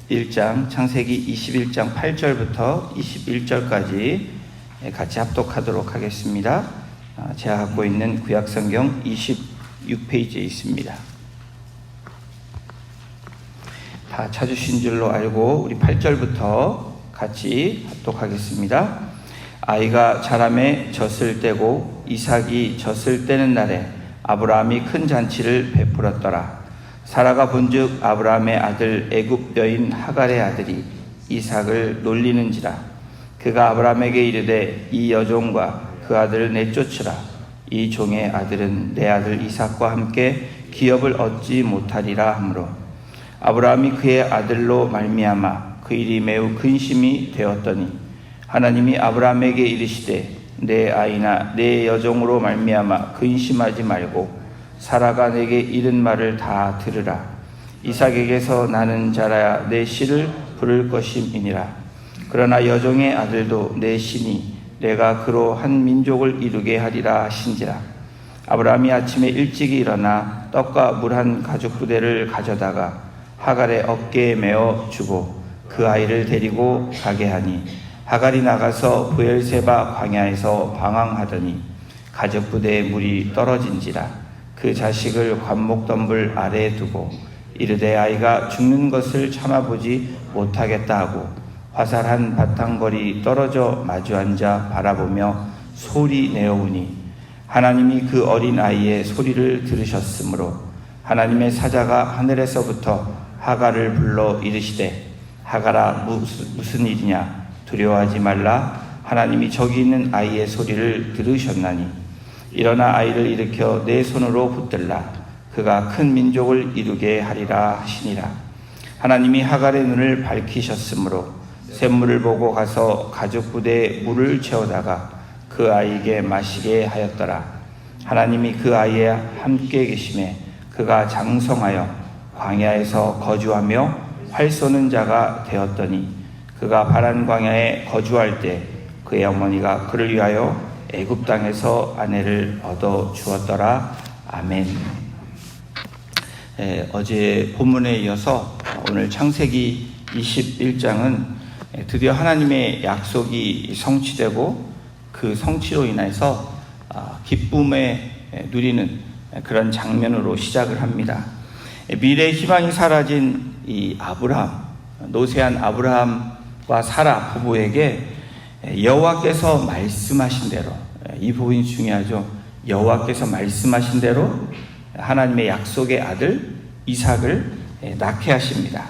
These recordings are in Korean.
21장, 창세기 21장 8절부터 21절까지 같이 합독하도록 하겠습니다. 제가 갖고 있는 구약성경 26페이지에 있습니다. 다 찾으신 줄로 알고 우리 8절부터 같이 합독하겠습니다. 아이가 자라매 젖을 떼고 이삭이 젖을 떼는 날에 아브라함이 큰 잔치를 베풀었더라. 사라가 본즉 아브라함의 아들 애굽 여인 하갈의 아들이 이삭을 놀리는지라. 그가 아브라함에게 이르되 이 여종과 그 아들을 내쫓으라. 이 종의 아들은 내 아들 이삭과 함께 기업을 얻지 못하리라 하므로 아브라함이 그의 아들로 말미암아 그 일이 매우 근심이 되었더니 하나님이 아브라함에게 이르시되 내 아이나 내 여종으로 말미암아 근심하지 말고 사라가 내게 이른 말을 다 들으라. 이삭에게서 나는 자라야 내 씨를 부를 것임이니라. 그러나 여종의 아들도 내 씨니 내가 그로 한 민족을 이루게 하리라 하신지라. 아브라함이 아침에 일찍이 일어나 떡과 물 한 가죽 부대를 가져다가 하갈의 어깨에 메어 주고 그 아이를 데리고 가게 하니 하갈이 나가서 브엘세바 광야에서 방황하더니 가죽 부대에 물이 떨어진지라. 그 자식을 관목덤불 아래에 두고 이르되 아이가 죽는 것을 참아보지 못하겠다 하고 화살 한 바탕거리 떨어져 마주 앉아 바라보며 소리 내어오니 하나님이 그 어린 아이의 소리를 들으셨으므로 하나님의 사자가 하늘에서부터 하갈을 불러 이르시되 하갈아 무슨 일이냐 두려워하지 말라. 하나님이 저기 있는 아이의 소리를 들으셨나니 일어나 아이를 일으켜 내 손으로 붙들라. 그가 큰 민족을 이루게 하리라 하시니라. 하나님이 하갈의 눈을 밝히셨으므로 샘물을 보고 가서 가죽 부대에 물을 채우다가 그 아이에게 마시게 하였더라. 하나님이 그 아이에 함께 계심에 그가 장성하여 광야에서 거주하며 활 쏘는 자가 되었더니 그가 바란 광야에 거주할 때 그의 어머니가 그를 위하여 애굽 땅에서 아내를 얻어 주었더라. 아멘. 어제 본문에 이어서 오늘 창세기 21장은 드디어 하나님의 약속이 성취되고 그 성취로 인해서 기쁨에 누리는 그런 장면으로 시작을 합니다. 미래의 희망이 사라진 이 아브라함, 노쇠한 아브라함과 사라 부부에게 여호와께서 말씀하신 대로, 이 부분이 중요하죠. 여호와께서 말씀하신 대로 하나님의 약속의 아들 이삭을 낳게 하십니다.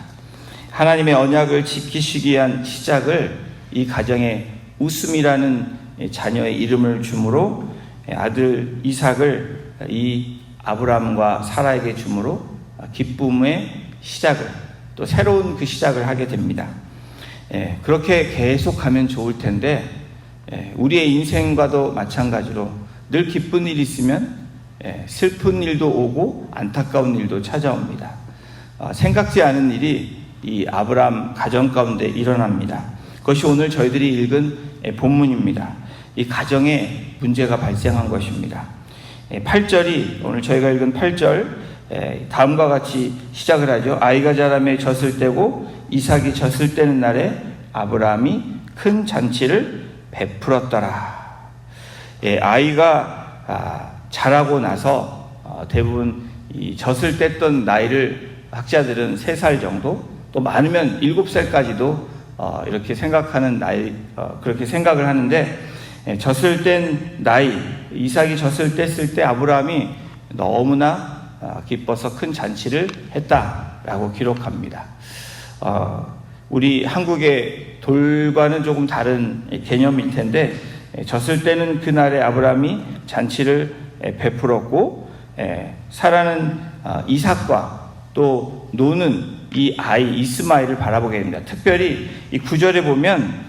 하나님의 언약을 지키시기 위한 시작을 이 가정에 웃음이라는 자녀의 이름을 주므로 아들 이삭을 이 아브라함과 사라에게 주므로 기쁨의 시작을, 또 새로운 그 시작을 하게 됩니다. 그렇게 계속하면 좋을 텐데 우리의 인생과도 마찬가지로 늘 기쁜 일이 있으면 슬픈 일도 오고 안타까운 일도 찾아옵니다. 생각지 않은 일이 이 아브라함 가정 가운데 일어납니다. 그것이 오늘 저희들이 읽은 본문입니다. 이 가정에 문제가 발생한 것입니다. 8절이 오늘 저희가 읽은 8절 다음과 같이 시작을 하죠. 아이가 자라매 젖을 떼고 이삭이 젖을 떼는 날에 아브라함이 큰 잔치를 베풀었더라. 아이가 자라고 나서 대부분 이 젖을 뗐던 나이를 학자들은 3살 정도, 또 많으면 7살까지도 이렇게 생각하는 나이, 그렇게 생각을 하는데 젖을 뗀 나이, 이삭이 젖을 뗐을 때 아브라함이 너무나 기뻐서 큰 잔치를 했다라고 기록합니다. 우리 한국의 돌과는 조금 다른 개념일 텐데 젖을 떼는 그날에 아브라함이 잔치를 베풀었고 사라는 이삭과 또 노는 이 아이 이스마엘을 바라보게 됩니다. 특별히 이 9절에 보면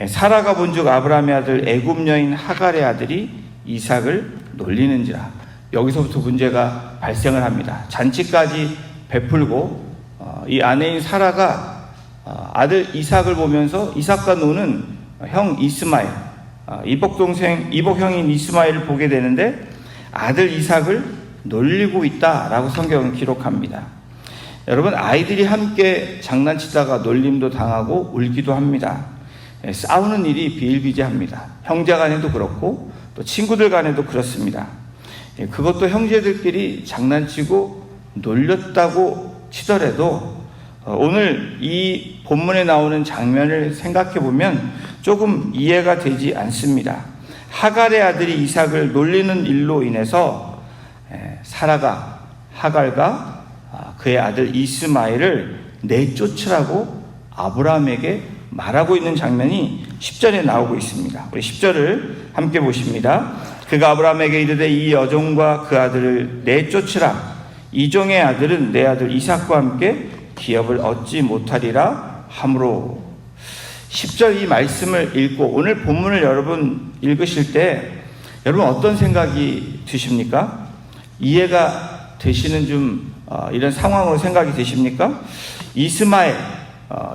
사라가 본즉 아브라함의 아들 애굽 여인 하갈의 아들이 이삭을 놀리는지라. 여기서부터 문제가 발생을 합니다. 잔치까지 베풀고 이 아내인 사라가 아들 이삭을 보면서 이삭과 노는 형 이스마엘, 이복형인 이스마엘을 보게 되는데 아들 이삭을 놀리고 있다라고 성경은 기록합니다. 여러분, 아이들이 함께 장난치다가 놀림도 당하고 울기도 합니다. 싸우는 일이 비일비재합니다. 형제 간에도 그렇고 또 친구들 간에도 그렇습니다. 그것도 형제들끼리 장난치고 놀렸다고 치더라도 오늘 이 본문에 나오는 장면을 생각해 보면 조금 이해가 되지 않습니다. 하갈의 아들이 이삭을 놀리는 일로 인해서 사라가 하갈과 그의 아들 이스마엘을 내쫓으라고 아브라함에게 말하고 있는 장면이 10절에 나오고 있습니다. 우리 10절을 함께 보십니다. 그가 아브라함에게 이르되 이 여종과 그 아들을 내쫓으라. 이 종의 아들은 내 아들 이삭과 함께 기업을 얻지 못하리라 하므로. 10절 이 말씀을 읽고 오늘 본문을 여러분 읽으실 때 여러분 어떤 생각이 드십니까? 이해가 되시는 좀 이런 상황으로 생각이 되십니까? 이스마엘,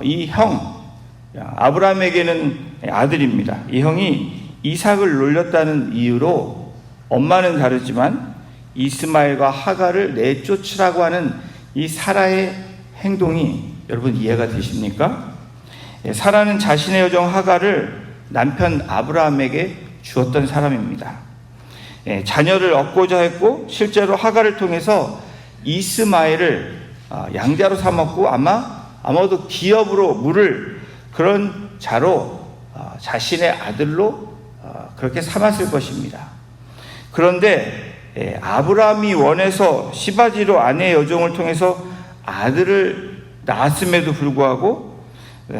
이 형, 아브라함에게는 아들입니다. 이 형이 이삭을 놀렸다는 이유로 엄마는 다르지만 이스마엘과 하갈을 내쫓으라고 하는 이 사라의 행동이 여러분 이해가 되십니까? 사라는 자신의 여종 하갈을 남편 아브라함에게 주었던 사람입니다. 자녀를 얻고자 했고 실제로 하갈을 통해서 이스마엘을 양자로 삼았고 아마도 기업으로 물을 그런 자로 자신의 아들로 그렇게 삼았을 것입니다. 그런데 아브라함이 원해서 시바지로 아내의 여종을 통해서 아들을 낳았음에도 불구하고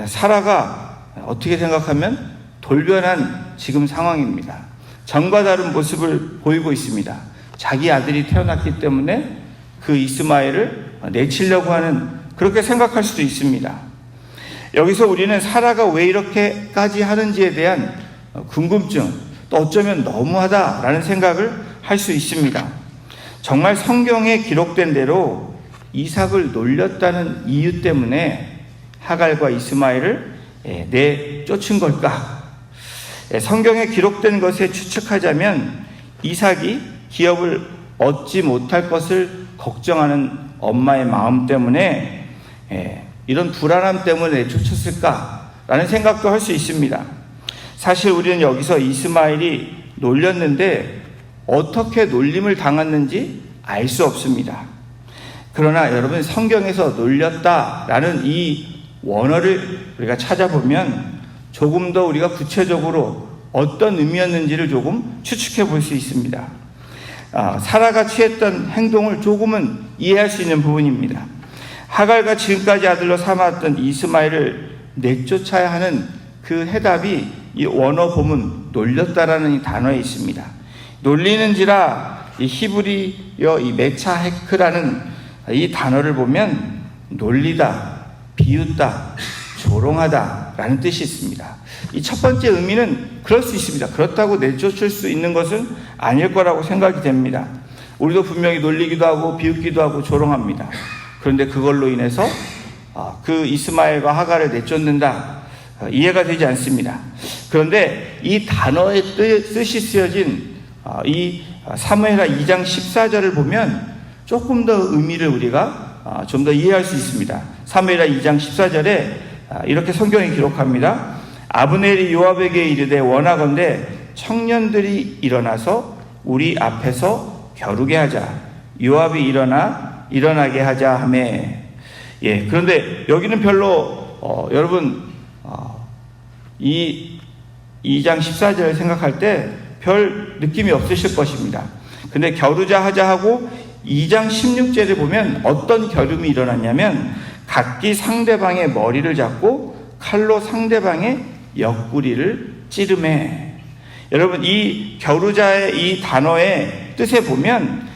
사라가 어떻게 생각하면 돌변한 지금 상황입니다. 전과 다른 모습을 보이고 있습니다. 자기 아들이 태어났기 때문에 그 이스마엘을 내치려고 하는 그렇게 생각할 수도 있습니다. 여기서 우리는 사라가 왜 이렇게까지 하는지에 대한 궁금증, 또 어쩌면 너무하다라는 생각을 할 수 있습니다. 정말 성경에 기록된 대로 이삭을 놀렸다는 이유 때문에 하갈과 이스마엘을 내쫓은 걸까? 성경에 기록된 것에 추측하자면 이삭이 기업을 얻지 못할 것을 걱정하는 엄마의 마음 때문에 이런 불안함 때문에 내쫓았을까라는 생각도 할 수 있습니다. 사실 우리는 여기서 이스마엘이 놀렸는데 어떻게 놀림을 당했는지 알 수 없습니다. 그러나 여러분, 성경에서 놀렸다라는 이 원어를 우리가 찾아보면 조금 더 우리가 구체적으로 어떤 의미였는지를 조금 추측해 볼 수 있습니다. 사라가 취했던 행동을 조금은 이해할 수 있는 부분입니다. 하갈과 지금까지 아들로 삼았던 이스마엘을 내쫓아야 하는 그 해답이 이 원어 본문 놀렸다라는 이 단어에 있습니다. 놀리는지라 이 히브리어 이 메차헤크라는 이 단어를 보면 놀리다, 비웃다, 조롱하다 라는 뜻이 있습니다. 이 첫 번째 의미는 그럴 수 있습니다. 그렇다고 내쫓을 수 있는 것은 아닐 거라고 생각이 됩니다. 우리도 분명히 놀리기도 하고 비웃기도 하고 조롱합니다. 그런데 그걸로 인해서 그 이스마엘과 하갈을 내쫓는다, 이해가 되지 않습니다. 그런데 이 단어의 뜻이 쓰여진 이 사무엘하 2장 14절을 보면 조금 더 의미를 우리가 좀 더 이해할 수 있습니다. 사무엘하 2장 14절에 이렇게 성경이 기록합니다. 아브넬이 요압에게 이르되 원하건대 청년들이 일어나서 우리 앞에서 겨루게 하자. 요압이 일어나게 하자 하매. 그런데 여기는 별로 여러분 이 2장 14절 생각할 때 별 느낌이 없으실 것입니다. 근데 겨루자 하자 하고 2장 16절에 보면 어떤 겨룸이 일어났냐면 각기 상대방의 머리를 잡고 칼로 상대방의 옆구리를 찌르매. 여러분, 이 겨루자의 이 단어의 뜻에 보면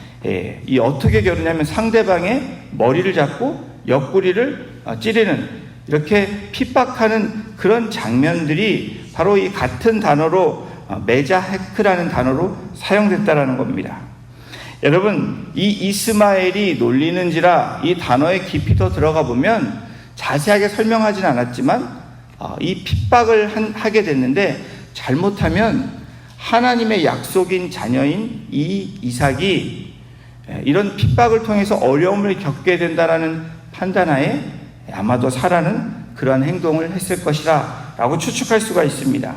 이 어떻게 겨루냐면 상대방의 머리를 잡고 옆구리를 찌르는, 이렇게 핍박하는 그런 장면들이 바로 이 같은 단어로 메자헤크라는 단어로 사용됐다라는 겁니다. 여러분, 이 이스마엘이 놀리는지라 이 단어에 깊이 더 들어가 보면 자세하게 설명하진 않았지만 이 핍박을 하게 됐는데 잘못하면 하나님의 약속인 자녀인 이 이삭이 이런 핍박을 통해서 어려움을 겪게 된다라는 판단하에 아마도 사라는 그러한 행동을 했을 것이라 라고 추측할 수가 있습니다.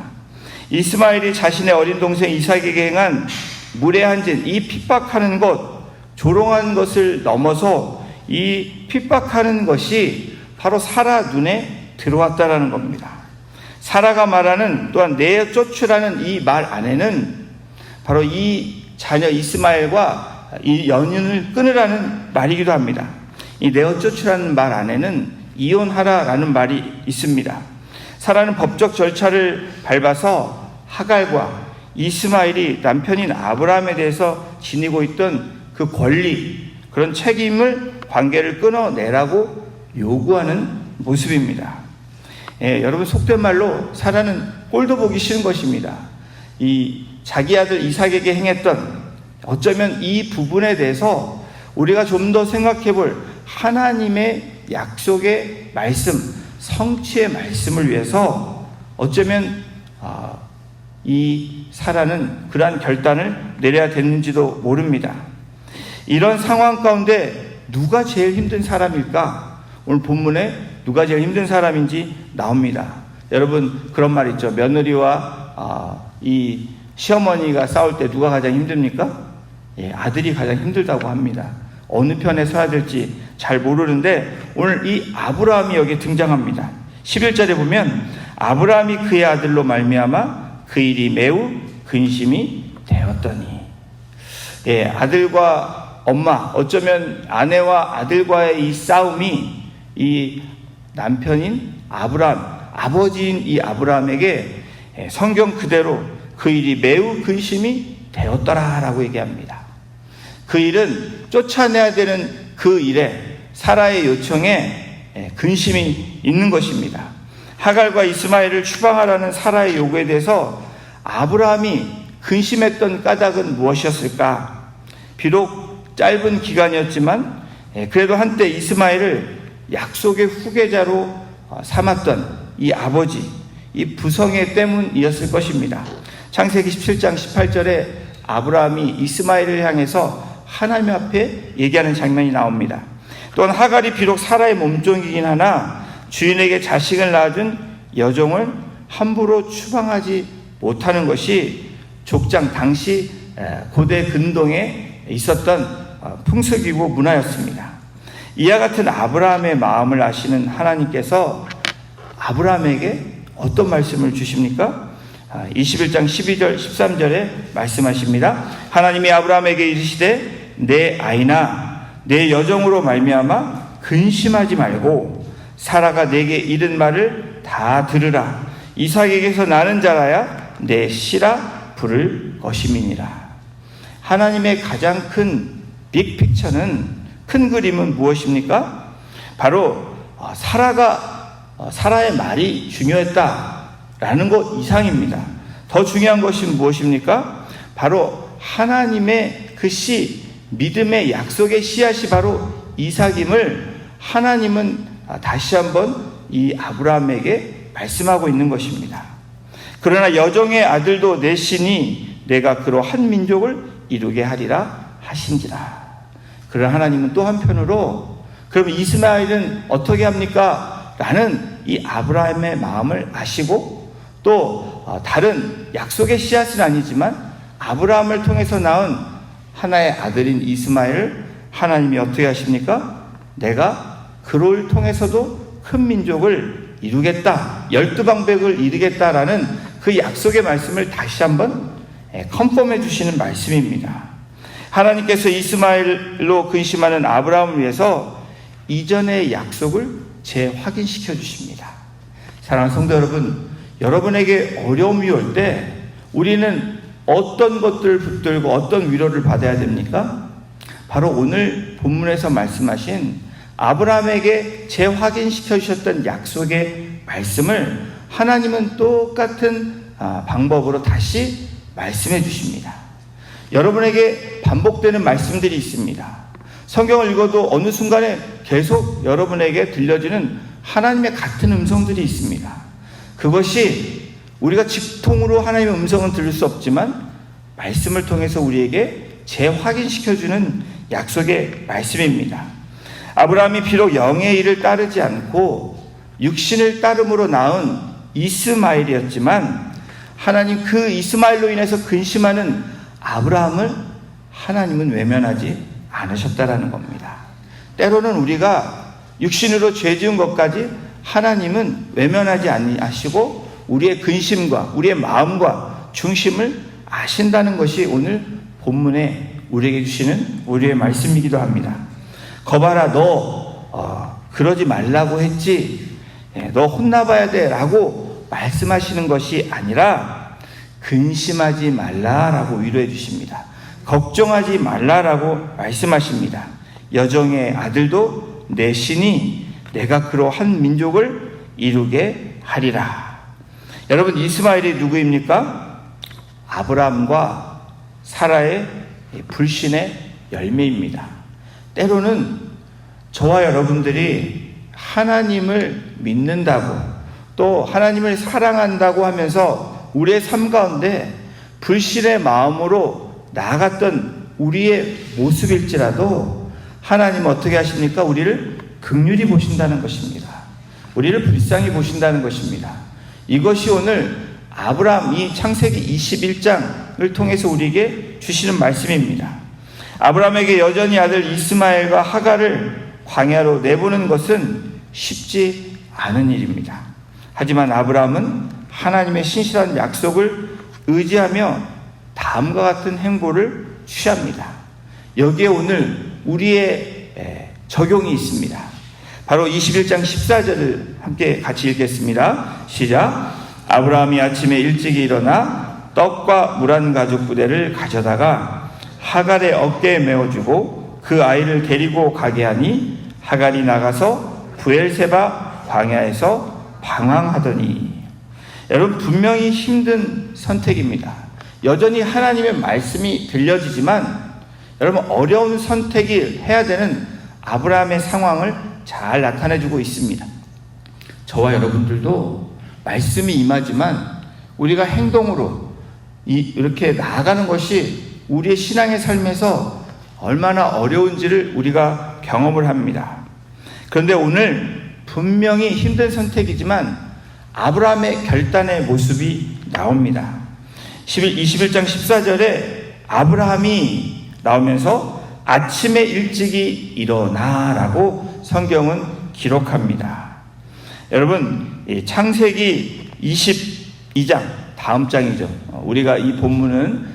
이스마엘이 자신의 어린 동생 이삭에게 행한 무례한 짓, 이 핍박하는 것, 조롱한 것을 넘어서 이 핍박하는 것이 바로 사라 눈에 들어왔다라는 겁니다. 사라가 말하는 또한 내쫓으라는 이 말 안에는 바로 이 자녀 이스마엘과 이 연인을 끊으라는 말이기도 합니다. 이 내쫓으라는 말 안에는 이혼하라라는 말이 있습니다. 사라는 법적 절차를 밟아서 하갈과 이스마엘이 남편인 아브라함에 대해서 지니고 있던 그 권리, 그런 책임을, 관계를 끊어내라고 요구하는 모습입니다. 여러분, 속된 말로 사라는 꼴도 보기 싫은 것입니다. 이 자기 아들 이삭에게 행했던, 어쩌면 이 부분에 대해서 우리가 좀 더 생각해 볼 하나님의 약속의 말씀, 성취의 말씀을 위해서 어쩌면 이 사라는 그러한 결단을 내려야 됐는지도 모릅니다. 이런 상황 가운데 누가 제일 힘든 사람일까? 오늘 본문에 누가 제일 힘든 사람인지 나옵니다. 여러분, 그런 말 있죠. 며느리와 이 시어머니가 싸울 때 누가 가장 힘듭니까? 아들이 가장 힘들다고 합니다. 어느 편에 서야 될지 잘 모르는데 오늘 이 아브라함이 여기 등장합니다. 11절에 보면 아브라함이 그의 아들로 말미암아 그 일이 매우 근심이 되었더니, 아들과 엄마, 어쩌면 아내와 아들과의 이 싸움이 이 남편인 아브라함, 아버지인 이 아브라함에게 성경 그대로 그 일이 매우 근심이 되었더라라고 얘기합니다. 그 일은 쫓아내야 되는 그 일에, 사라의 요청에 근심이 있는 것입니다. 하갈과 이스마엘을 추방하라는 사라의 요구에 대해서 아브라함이 근심했던 까닭은 무엇이었을까? 비록 짧은 기간이었지만 그래도 한때 이스마엘을 약속의 후계자로 삼았던 이 아버지, 이 부성애 때문이었을 것입니다. 창세기 17장 18절에 아브라함이 이스마엘을 향해서 하나님 앞에 얘기하는 장면이 나옵니다. 또한 하갈이 비록 사라의 몸종이긴 하나 주인에게 자식을 낳아준 여종을 함부로 추방하지 못하는 것이 족장, 당시 고대 근동에 있었던 풍습이고 문화였습니다. 이와 같은 아브라함의 마음을 아시는 하나님께서 아브라함에게 어떤 말씀을 주십니까? 21장 12절 13절에 말씀하십니다. 하나님이 아브라함에게 이르시되 내 아이나 내 여종으로 말미암아 근심하지 말고 사라가 내게 이른 말을 다 들으라. 이삭에게서 나는 자라야 내 씨라 부를 것임이니라. 하나님의 가장 큰 빅픽처는, 큰 그림은 무엇입니까? 바로 사라의 말이 중요했다라는 것 이상입니다. 더 중요한 것이 무엇입니까? 바로 하나님의 그 씨, 믿음의 약속의 씨앗이 바로 이삭임을 하나님은 다시 한번 이 아브라함에게 말씀하고 있는 것입니다. 그러나 여종의 아들도 내 씨니 내가 그로 한 민족을 이루게 하리라 하신지라. 그러나 하나님은 또 한편으로 그럼 이스마엘은 어떻게 합니까? 라는 이 아브라함의 마음을 아시고 또 다른 약속의 씨앗은 아니지만 아브라함을 통해서 낳은 하나의 아들인 이스마엘을 하나님이 어떻게 하십니까? 내가 그를 통해서도 큰 민족을 이루겠다, 12방백을 이루겠다라는 그 약속의 말씀을 다시 한번 컨펌해 주시는 말씀입니다. 하나님께서 이스마엘로 근심하는 아브라함을 위해서 이전의 약속을 재확인시켜 주십니다. 사랑하는 성도 여러분, 여러분에게 어려움이 올 때 우리는 어떤 것들을 붙들고 어떤 위로를 받아야 됩니까? 바로 오늘 본문에서 말씀하신 아브라함에게 재확인시켜 주셨던 약속의 말씀을 하나님은 똑같은 방법으로 다시 말씀해 주십니다. 여러분에게 반복되는 말씀들이 있습니다. 성경을 읽어도 어느 순간에 계속 여러분에게 들려지는 하나님의 같은 음성들이 있습니다. 그것이 우리가 직통으로 하나님의 음성은 들을 수 없지만 말씀을 통해서 우리에게 재확인시켜주는 약속의 말씀입니다. 아브라함이 비록 영의 일을 따르지 않고 육신을 따름으로 낳은 이스마엘이었지만 하나님 그 이스마엘로 인해서 근심하는 아브라함을 하나님은 외면하지 않으셨다라는 겁니다. 때로는 우리가 육신으로 죄 지은 것까지 하나님은 외면하지 아니하시고 우리의 근심과 우리의 마음과 중심을 아신다는 것이 오늘 본문에 우리에게 주시는 우리의 말씀이기도 합니다. 거봐라, 너 그러지 말라고 했지, 너 혼나봐야 돼 라고 말씀하시는 것이 아니라 근심하지 말라라고 위로해 주십니다. 걱정하지 말라라고 말씀하십니다. 여정의 아들도 내 신이 내가 그로 한 민족을 이루게 하리라. 여러분, 이스마엘이 누구입니까? 아브라함과 사라의 불신의 열매입니다. 때로는 저와 여러분들이 하나님을 믿는다고 또 하나님을 사랑한다고 하면서 우리의 삶 가운데 불신의 마음으로 나아갔던 우리의 모습일지라도 하나님은 어떻게 하십니까? 우리를 긍휼히 보신다는 것입니다. 우리를 불쌍히 보신다는 것입니다. 이것이 오늘 아브라함 이 창세기 21장을 통해서 우리에게 주시는 말씀입니다. 아브라함에게 여전히 아들 이스마엘과 하갈을 광야로 내보는 것은 쉽지 않은 일입니다. 하지만 아브라함은 하나님의 신실한 약속을 의지하며 다음과 같은 행보를 취합니다. 여기에 오늘 우리의 적용이 있습니다. 바로 21장 14절을 함께 같이 읽겠습니다. 시작. 아브라함이 아침에 일찍 일어나 떡과 물 한 가죽 부대를 가져다가 하갈의 어깨에 메어주고 그 아이를 데리고 가게 하니 하갈이 나가서 브엘세바 광야에서 방황하더니. 여러분, 분명히 힘든 선택입니다. 여전히 하나님의 말씀이 들려지지만 여러분, 어려운 선택을 해야 되는 아브라함의 상황을 잘 나타내주고 있습니다. 저와 여러분들도 말씀이 임하지만 우리가 행동으로 이렇게 나아가는 것이 우리의 신앙의 삶에서 얼마나 어려운지를 우리가 경험을 합니다. 그런데 오늘 분명히 힘든 선택이지만 아브라함의 결단의 모습이 나옵니다. 21장 14절에 아브라함이 나오면서 아침에 일찍이 일어나라고 성경은 기록합니다. 여러분, 창세기 22장 다음 장이죠. 우리가 이 본문은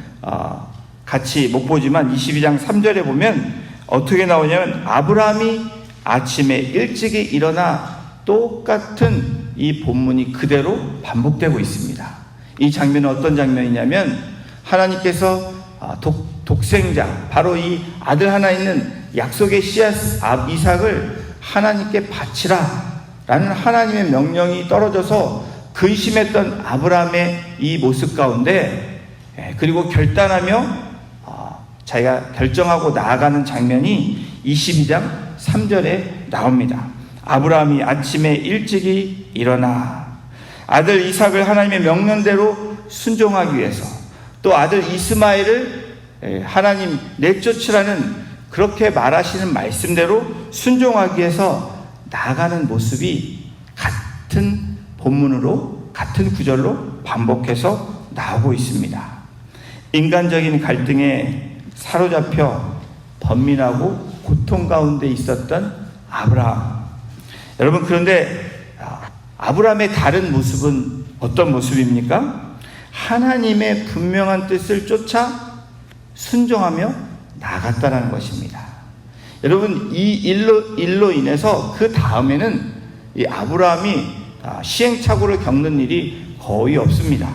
같이 못 보지만 22장 3절에 보면 어떻게 나오냐면 아브라함이 아침에 일찍이 일어나 똑같은 이 본문이 그대로 반복되고 있습니다. 이 장면은 어떤 장면이냐면 하나님께서 독생자, 바로 이 아들 하나 있는 약속의 씨앗 이삭을 하나님께 바치라 라는 하나님의 명령이 떨어져서 근심했던 아브라함의 이 모습 가운데 그리고 결단하며 자기가 결정하고 나아가는 장면이 22장 3절에 나옵니다. 아브라함이 아침에 일찍이 일어나 아들 이삭을 하나님의 명령대로 순종하기 위해서 또 아들 이스마엘을 하나님 내쫓으라는 그렇게 말하시는 말씀대로 순종하기 위해서 나아가는 모습이 같은 본문으로 같은 구절로 반복해서 나오고 있습니다. 인간적인 갈등에 사로잡혀 번민하고 고통 가운데 있었던 아브라함. 여러분, 그런데 아브라함의 다른 모습은 어떤 모습입니까? 하나님의 분명한 뜻을 쫓아 순종하며 나갔다라는 것입니다. 여러분, 이 일로 인해서 그 다음에는 이 아브라함이 시행착오를 겪는 일이 거의 없습니다.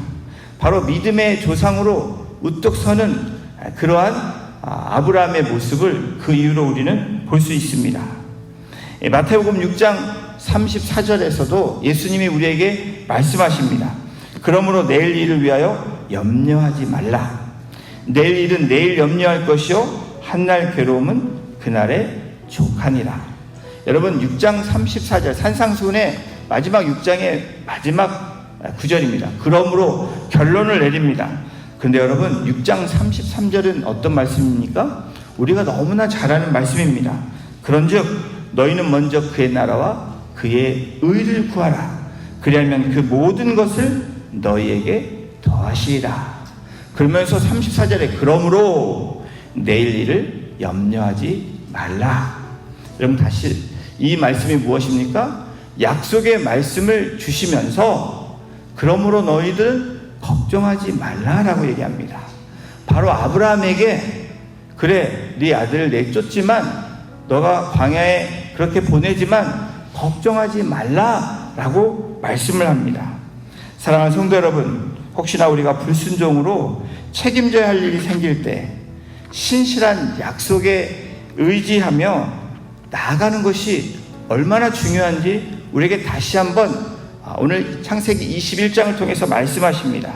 바로 믿음의 조상으로 우뚝 서는 그러한 아브라함의 모습을 그 이후로 우리는 볼 수 있습니다. 마태복음 6장 34절에서도 예수님이 우리에게 말씀하십니다. 그러므로 내일 일을 위하여 염려하지 말라. 내일 일은 내일 염려할 것이요 한날 괴로움은 그날에 족하니라. 여러분, 6장 34절 산상수훈의 마지막 6장의 마지막 구절입니다. 그러므로 결론을 내립니다. 그런데 여러분, 6장 33절은 어떤 말씀입니까? 우리가 너무나 잘 아는 말씀입니다. 그런즉 너희는 먼저 그의 나라와 그의 의를 구하라. 그리하면 그 모든 것을 너희에게 더하시리라. 그러면서 34절에 그러므로 내일 일을 염려하지 말라. 여러분, 다시 이 말씀이 무엇입니까? 약속의 말씀을 주시면서 그러므로 너희들은 걱정하지 말라라고 얘기합니다. 바로 아브라함에게 그래, 네 아들을 내쫓지만 너가 광야에 그렇게 보내지만 걱정하지 말라라고 말씀을 합니다. 사랑하는 성도 여러분, 혹시나 우리가 불순종으로 책임져야 할 일이 생길 때 신실한 약속에 의지하며 나아가는 것이 얼마나 중요한지 우리에게 다시 한번 오늘 창세기 21장을 통해서 말씀하십니다.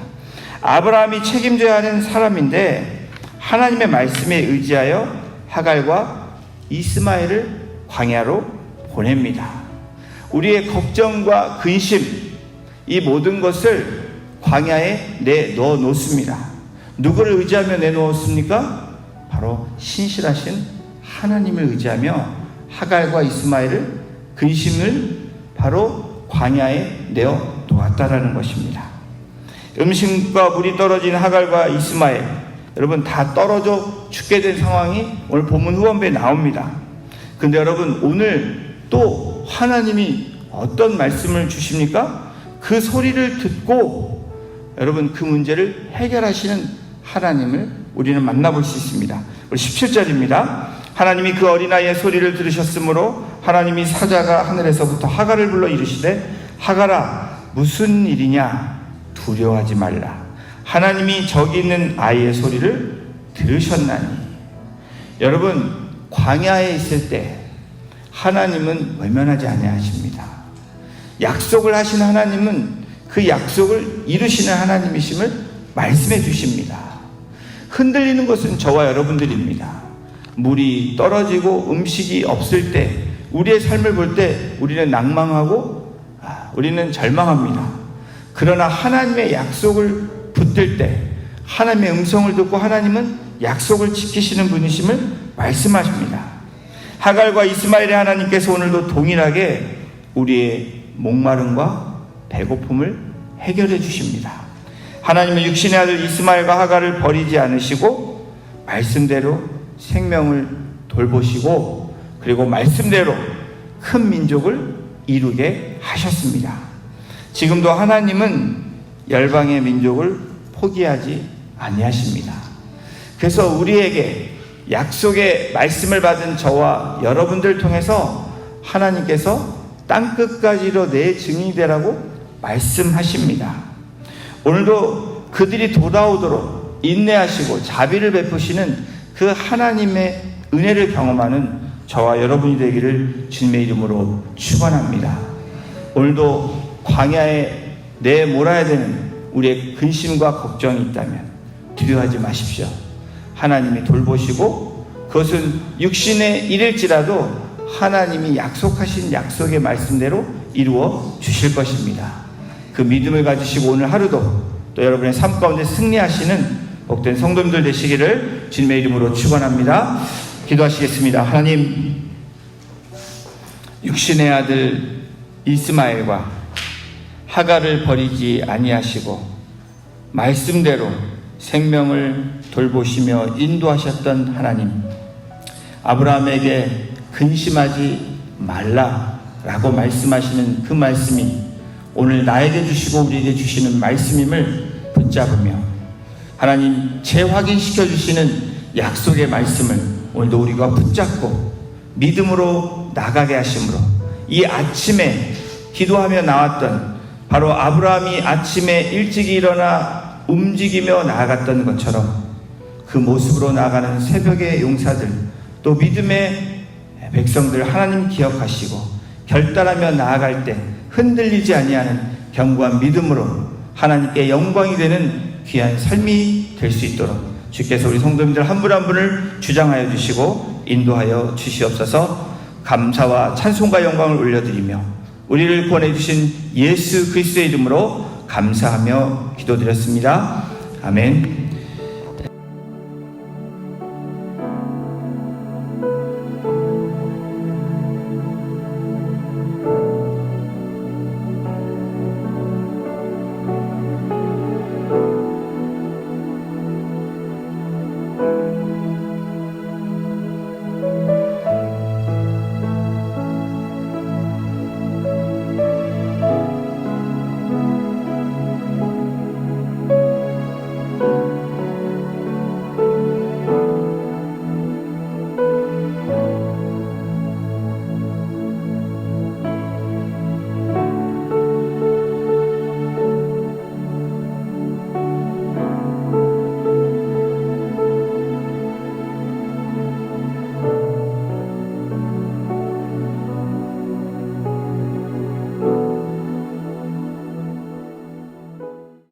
아브라함이 책임져야 하는 사람인데 하나님의 말씀에 의지하여 하갈과 이스마엘을 광야로 보냅니다. 우리의 걱정과 근심, 이 모든 것을 광야에 내놓아 놓습니다. 누구를 의지하며 내놓았습니까? 바로 신실하신 하나님을 의지하며 하갈과 이스마엘을, 근심을 바로 광야에 내어 놓았다라는 것입니다. 음식과 물이 떨어진 하갈과 이스마엘, 여러분 다 떨어져 죽게 된 상황이 오늘 본문 후원부에 나옵니다. 근데 여러분, 오늘 또 하나님이 어떤 말씀을 주십니까? 그 소리를 듣고 여러분 그 문제를 해결하시는 하나님을 우리는 만나볼 수 있습니다. 우리 17절입니다. 하나님이 그 어린아이의 소리를 들으셨으므로 하나님이 사자가 하늘에서부터 하갈을 불러 이르시되 하갈아, 무슨 일이냐? 두려워하지 말라. 하나님이 저기 있는 아이의 소리를 들으셨나니. 여러분, 광야에 있을 때 하나님은 외면하지 아니하십니다. 약속을 하신 하나님은 그 약속을 이루시는 하나님이심을 말씀해 주십니다. 흔들리는 것은 저와 여러분들입니다. 물이 떨어지고 음식이 없을 때, 우리의 삶을 볼 때 우리는 낭망하고 우리는 절망합니다. 그러나 하나님의 약속을 붙들 때 하나님의 음성을 듣고 하나님은 약속을 지키시는 분이심을 말씀하십니다. 하갈과 이스마엘의 하나님께서 오늘도 동일하게 우리의 목마름과 배고픔을 해결해 주십니다. 하나님은 육신의 아들 이스마엘과 하갈을 버리지 않으시고 말씀대로 생명을 돌보시고 그리고 말씀대로 큰 민족을 이루게 하셨습니다. 지금도 하나님은 열방의 민족을 포기하지 아니하십니다. 그래서 우리에게 약속의 말씀을 받은 저와 여러분들 통해서 하나님께서 땅끝까지로 내 증인이 되라고 말씀하십니다. 오늘도 그들이 돌아오도록 인내하시고 자비를 베푸시는 그 하나님의 은혜를 경험하는 저와 여러분이 되기를 주님의 이름으로 축원합니다. 오늘도 광야에 내몰아야 되는 우리의 근심과 걱정이 있다면 두려워하지 마십시오. 하나님이 돌보시고 그것은 육신의 일일지라도 하나님이 약속하신 약속의 말씀대로 이루어 주실 것입니다. 그 믿음을 가지시고 오늘 하루도 또 여러분의 삶 가운데 승리하시는 복된 성도님들 되시기를 주님의 이름으로 축원합니다. 기도하시겠습니다. 하나님, 육신의 아들 이스마엘과 하갈을 버리지 아니하시고 말씀대로 생명을 돌보시며 인도하셨던 하나님, 아브라함에게 근심하지 말라라고 말씀하시는 그 말씀이 오늘 나에게 주시고 우리에게 주시는 말씀임을 붙잡으며 하나님 재확인시켜 주시는 약속의 말씀을 오늘도 우리가 붙잡고 믿음으로 나가게 하심으로 이 아침에 기도하며 나왔던 바로 아브라함이 아침에 일찍 일어나 움직이며 나아갔던 것처럼 그 모습으로 나아가는 새벽의 용사들, 또 믿음의 백성들 하나님 기억하시고 결단하며 나아갈 때 흔들리지 아니하는 견고한 믿음으로 하나님께 영광이 되는 귀한 삶이 될 수 있도록 주께서 우리 성도님들 한 분 한 분을 주장하여 주시고 인도하여 주시옵소서. 감사와 찬송과 영광을 올려드리며 우리를 구원해 주신 예수 그리스도의 이름으로 감사하며 기도드렸습니다. 아멘.